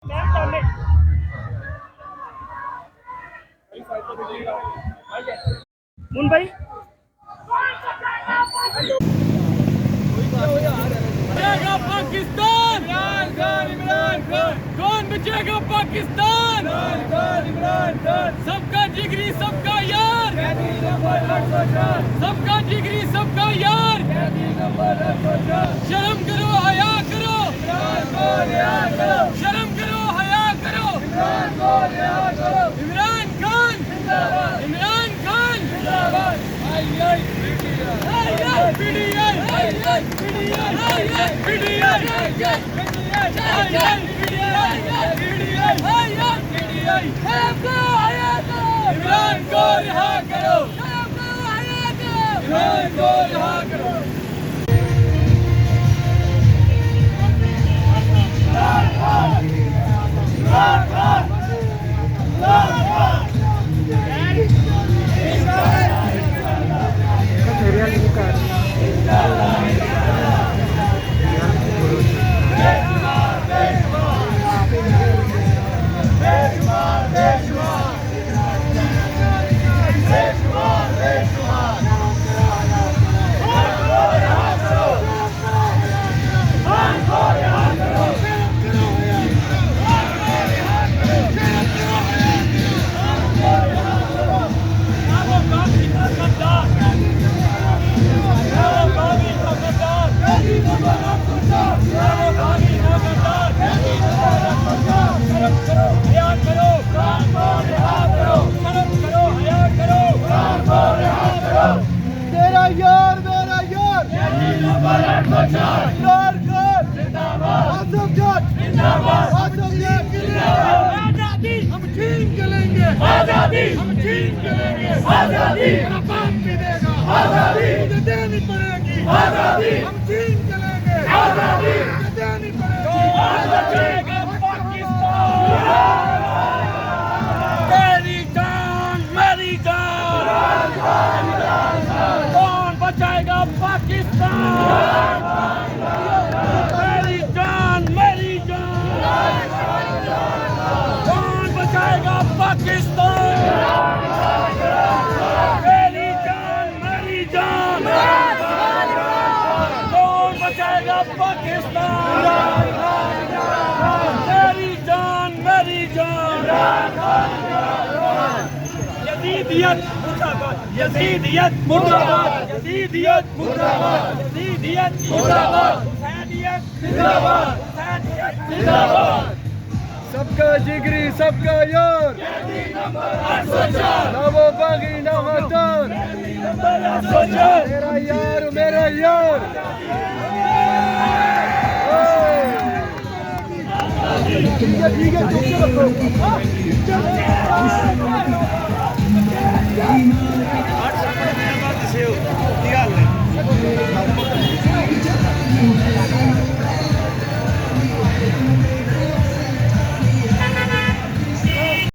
मुन भाई बचेगा पाकिस्तान, इमरान खान, इमरान खान। कौन बचेगा पाकिस्तान? इमरान खान, इमरान खान। सबका जिगरी सबका यार, सबका जिगरी सबका यार। शर्म करो हया करो, इमरान को रिहा करो। शर्म करो हया करो, इमरान को रिहा करो। इमरान खान जिंदाबाद, इमरान खान जिंदाबाद। इमरान को रिहा करो, इमरान को रिहा करो। तेरा यार मेरा यार आसफ जाट आजादी हम छीन के लेंगे, आजादी हम छीन के लेंगे। आजादी मेरा बाप भी देगा, आजादी मुझे देनी पड़ेगी। आजादी हम छीन के लेंगे, आजादी मुझे देनी पड़ेगी। बचेगा पाकिस्तान, मेरी जान मेरी जान। कौन बचाएगा पाकिस्तान? मेरी जान मेरी जान। कौन बचाएगा पाकिस्तान? मेरी जान मेरी जान। कौन बचाएगा पाकिस्तान? मेरी जान मेरी जान। यजीदियत मुर्दाबाद, यजीदियत मुर्दाबाद, यजीदियत मुर्दाबाद, यजीदियत मुर्दाबाद, हुसैनियत जिंदाबाद, हुसैनियत जिंदाबाद। सबका जिगरी सबका यार, ना वो बागी ना गद्दार। मेरा यार मेरा यार। ठीक है चुप रखो।